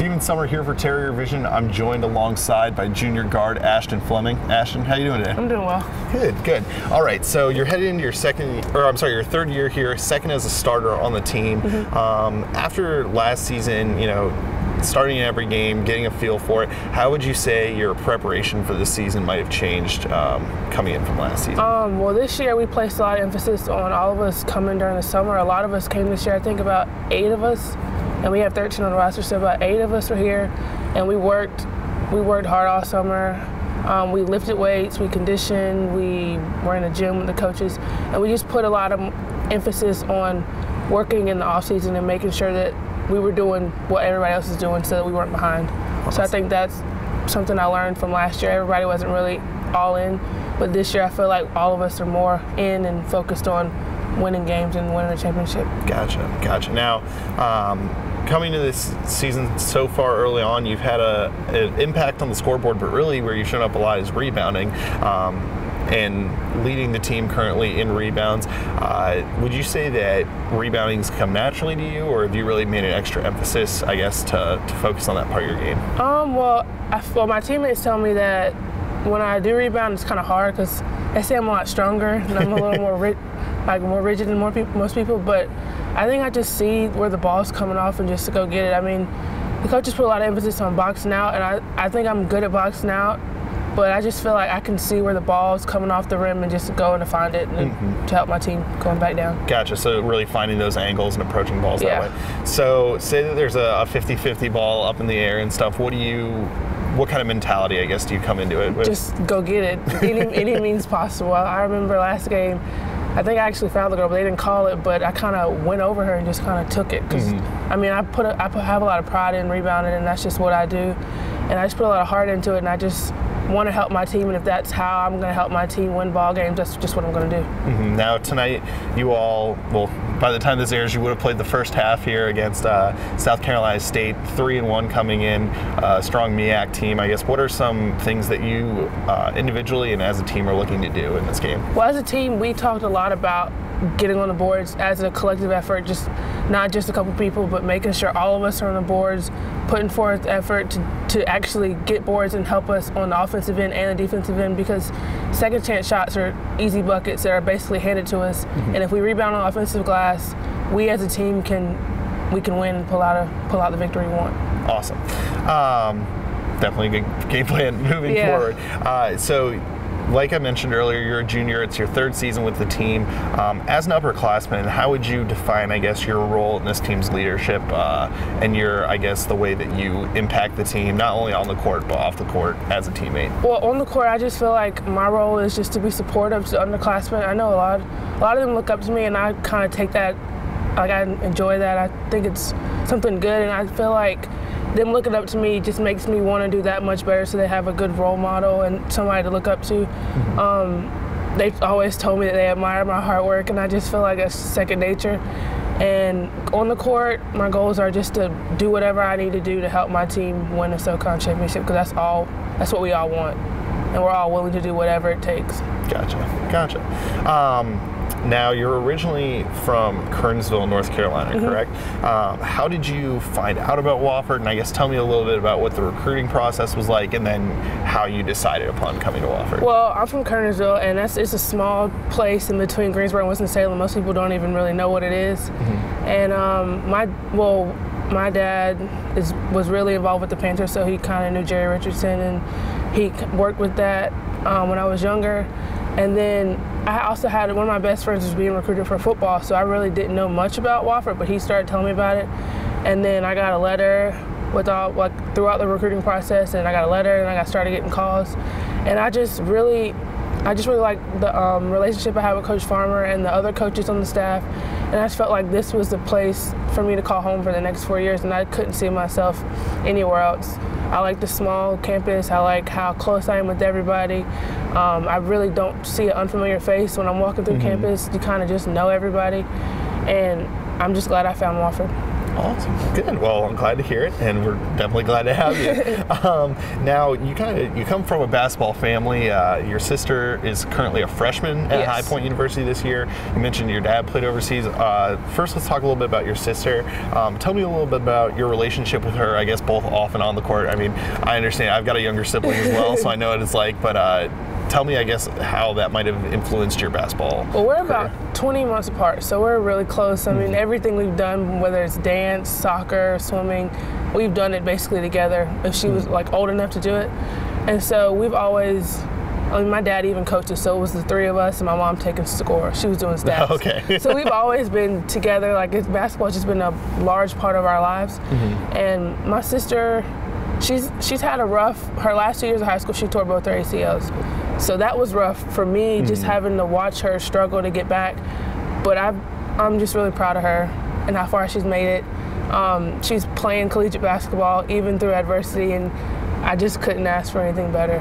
Steven Summer here for TerrierVision. I'm joined alongside by junior guard Ashton Fleming. Ashton, how you doing today? I'm doing well. Good. All right, so you're headed into your your third year here, second as a starter on the team. After last season, starting in every game, getting a feel for it, how would you say your preparation for this season might have changed coming in from last season? Well, this year we placed a lot of emphasis on all of us coming during the summer. A lot of us came this year, I think about 8 of us, and we have 13 on the roster, so about 8 of us are here, and we worked hard all summer. We lifted weights, we conditioned, we were in the gym with the coaches, and we just put a lot of emphasis on working in the off season and making sure that we were doing what everybody else is doing so that we weren't behind. Awesome. So I think that's something I learned from last year. Everybody wasn't really all in, but this year I feel like all of us are more in and focused on winning games and winning the championship. Gotcha. Now, coming to this season so far early on, you've had an impact on the scoreboard, but really where you've shown up a lot is rebounding. And leading the team currently in rebounds. Would you say that rebounding's come naturally to you, or have you really made an extra emphasis, I guess, to focus on that part of your game? Well, my teammates tell me that when I do rebound, it's kind of hard because they say I'm a lot stronger and I'm a little more rigid than most people. But I think I just see where the ball's coming off and just to go get it. I mean, the coaches put a lot of emphasis on boxing out, and I think I'm good at boxing out. But I just feel like I can see where the ball's coming off the rim and just going to find it and to help my team going back down. Gotcha. So really finding those angles and approaching balls that way. So say that there's a 50-50 ball up in the air and stuff. What kind of mentality, I guess, do you come into it with? Just go get it. Any means possible. I remember last game, I think I actually fouled the girl, but they didn't call it. But I kind of went over her and just kind of took it. Cause, I mean, I have a lot of pride in rebounding, and that's just what I do. And I just put a lot of heart into it, and I just want to help my team, and if that's how I'm going to help my team win ball games, that's just what I'm going to do. Now tonight, you all, well, by the time this airs, you would have played the first half here against South Carolina State, 3-1 coming in, strong MEAC team. I guess, what are some things that you individually and as a team are looking to do in this game? Well, as a team, we talked a lot about getting on the boards as a collective effort, just not just a couple people, but making sure all of us are on the boards, putting forth effort to actually get boards and help us on the offensive end and the defensive end, because second chance shots are easy buckets that are basically handed to us. And if we rebound on the offensive glass, we as a team can win and pull out the victory we want. Awesome. Definitely a good game plan moving forward. So, like I mentioned earlier, you're a junior. It's your 3rd season with the team. As an upperclassman, how would you define, I guess, your role in this team's leadership and the way that you impact the team, not only on the court, but off the court as a teammate? Well, on the court, I just feel like my role is just to be supportive to underclassmen. I know a lot of them look up to me, and I kind of take that, I enjoy that. I think it's something good, and I feel like them looking up to me just makes me want to do that much better, so they have a good role model and somebody to look up to. They've always told me that they admire my hard work, and I just feel like it's second nature. And on the court, my goals are just to do whatever I need to do to help my team win the SoCon championship, because that's what we all want, and we're all willing to do whatever it takes. Gotcha. Now, you're originally from Kernsville, North Carolina, correct? How did you find out about Wofford? And I guess tell me a little bit about what the recruiting process was like, and then how you decided upon coming to Wofford. Well, I'm from Kernsville, and it's a small place in between Greensboro and Winston-Salem. Most people don't even really know what it is. And my dad was really involved with the Panthers, so he kind of knew Jerry Richardson, and he worked with that when I was younger. And then I also had one of my best friends was being recruited for football, so I really didn't know much about Wofford, but he started telling me about it. And then I got a letter throughout the recruiting process, and I got a letter, and I started getting calls. And I just really liked the relationship I have with Coach Farmer and the other coaches on the staff. And I just felt like this was the place for me to call home for the next 4 years, and I couldn't see myself anywhere else. I like the small campus. I like how close I am with everybody. I really don't see an unfamiliar face when I'm walking through campus. You kind of just know everybody. And I'm just glad I found Wofford. Awesome. Good. Well, I'm glad to hear it, and we're definitely glad to have you. Now, you come from a basketball family. Your sister is currently a freshman at High Point University this year. You mentioned your dad played overseas. First, let's talk a little bit about your sister. Tell me a little bit about your relationship with her, I guess both off and on the court. I mean, I understand. I've got a younger sibling as well, so I know what it's like, but tell me, I guess, how that might have influenced your basketball Well, we're career. about 20 months apart, so we're really close. I mean, everything we've done, whether it's dance, soccer, swimming, we've done it basically together if she was like old enough to do it. And so we've always, I mean, my dad even coaches, so it was the three of us and my mom taking score. She was doing stats. Okay. So we've always been together. Like, basketball has just been a large part of our lives. And my sister, she's had a rough, her last 2 years of high school, she tore both her ACLs. So that was rough for me, just having to watch her struggle to get back. But I'm just really proud of her and how far she's made it. She's playing collegiate basketball even through adversity, and I just couldn't ask for anything better,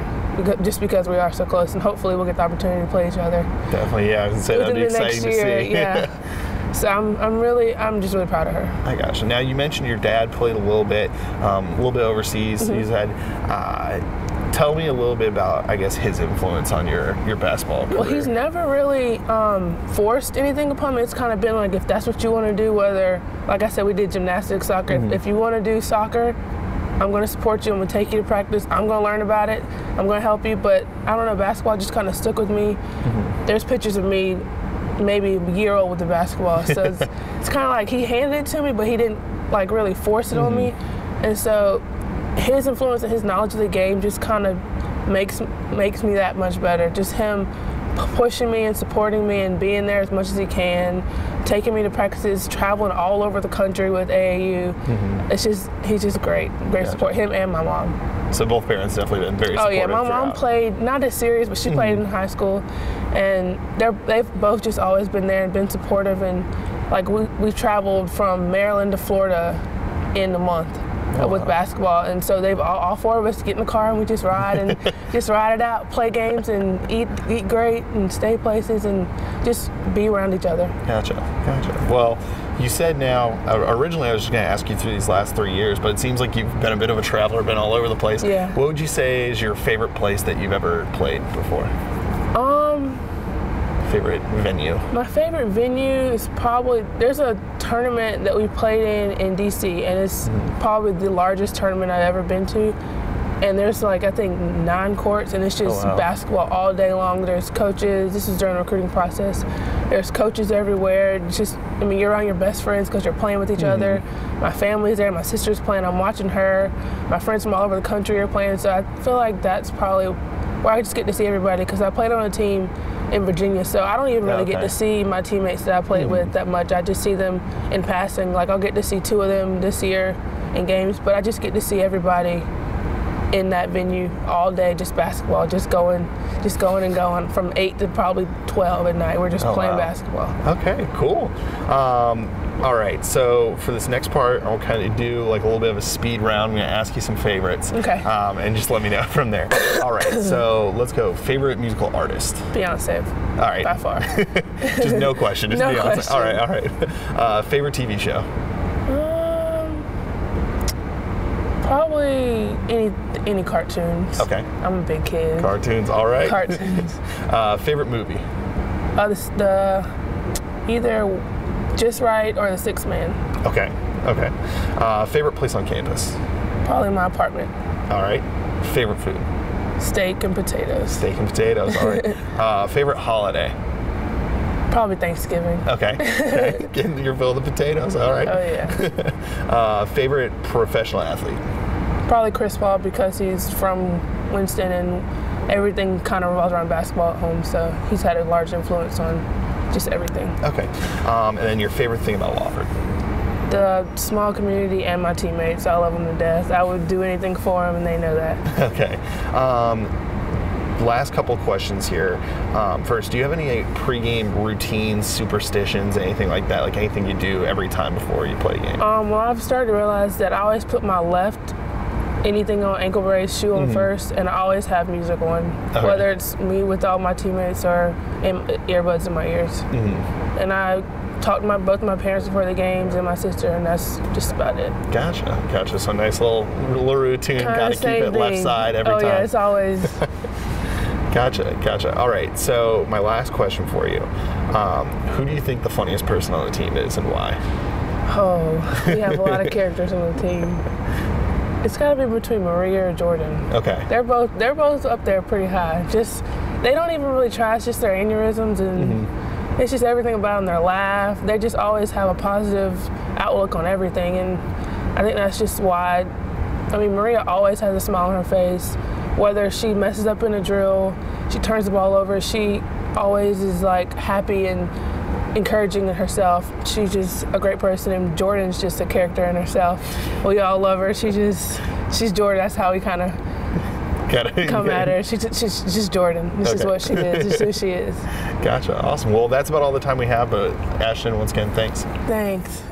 just because we are so close, and hopefully we'll get the opportunity to play each other. Definitely, yeah. I was gonna say that'd be exciting to see. Yeah. So I'm just really proud of her. I gotcha. Now, you mentioned your dad played a little bit overseas. He's had. Tell me a little bit about, I guess, his influence on your basketball career. Well, he's never really forced anything upon me. It's kind of been like, if that's what you want to do, whether, like I said, we did gymnastics, soccer. If you want to do soccer, I'm going to support you. I'm going to take you to practice. I'm going to learn about it. I'm going to help you. But I don't know, basketball just kind of stuck with me. There's pictures of me maybe a year old with the basketball. So it's kind of like he handed it to me, but he didn't like really force it on me. And so his influence and his knowledge of the game just kind of makes me that much better. Just him pushing me and supporting me and being there as much as he can, taking me to practices, traveling all over the country with AAU. He's just great support, him and my mom. So both parents definitely been very supportive. Oh yeah, my mom played, not as serious, but she played in high school, and they've both just always been there and been supportive. And like we traveled from Maryland to Florida in a month. With basketball, and so they've all four of us get in the car and we just ride and just ride it out, play games and eat great and stay places and just be around each other. Gotcha. Well, you said now, originally I was just going to ask you through these last 3 years, but it seems like you've been a bit of a traveler, been all over the place. Yeah. What would you say is your favorite place that you've ever played before? Favorite venue? My favorite venue is probably, there's a tournament that we played in DC, and it's probably the largest tournament I've ever been to. And there's like, I think 9 courts, and it's just basketball all day long. There's coaches, this is during the recruiting process. There's coaches everywhere. It's just, I mean, you're around your best friends because you're playing with each other. My family's there, my sister's playing, I'm watching her. My friends from all over the country are playing, so I feel like that's probably where I just get to see everybody, because I played on a team in Virginia, so I don't even really get to see my teammates that I played with that much. I just see them in passing. Like, I'll get to see 2 of them this year in games, but I just get to see everybody in that venue all day, just basketball, just going and going from 8 to probably 12 at night. We're just playing basketball. Okay, cool. All right, so for this next part, I'll kind of do like a little bit of a speed round. I'm going to ask you some favorites. Okay. And just let me know from there. All right, so let's go. Favorite musical artist? Beyonce. All right. By far. Just no question. Just no Beyonce. question. All right. Favorite TV show? Probably any cartoons. Okay. I'm a big kid. Cartoons, all right. Cartoons. Favorite movie? The either Just Right or The Sixth Man. Okay. Favorite place on campus? Probably my apartment. All right. Favorite food? Steak and potatoes. Steak and potatoes, all right. Favorite holiday? Probably Thanksgiving. Okay. Getting your fill of the potatoes, all right. Oh yeah. Favorite professional athlete? Probably Chris Paul, because he's from Winston and everything kind of revolves around basketball at home, so he's had a large influence on just everything. Okay. And then your favorite thing about Wofford? The small community and my teammates. I love them to death. I would do anything for them, and they know that. Okay. Last couple questions here. First, do you have any pregame routines, superstitions, anything like that? Like anything you do every time before you play a game? Well, I've started to realize that I always put my left anything on, ankle brace, shoe on first, and I always have music on, whether it's me with all my teammates or earbuds in my ears. And I talk to both my parents before the games and my sister, and that's just about it. Gotcha. So nice little routine. Got to keep it left side every time. Oh yeah, it's always. Gotcha. All right. So my last question for you: who do you think the funniest person on the team is, and why? Oh, we have a lot of characters on the team. It's got to be between Maria or Jordan. Okay. They're both up there pretty high. Just they don't even really try. It's just their aneurysms and. It's just everything about them, their laugh. They just always have a positive outlook on everything, and I think that's just why. I mean, Maria always has a smile on her face. Whether she messes up in a drill, she turns the ball over, she always is like happy and encouraging in herself. She's just a great person, and Jordan's just a character in herself. We all love her. She's Jordan. That's how we kind of come at her. She's just Jordan. This is what she is. This is who she is. Gotcha. Awesome. Well, that's about all the time we have, but Ashton, once again, thanks. Thanks.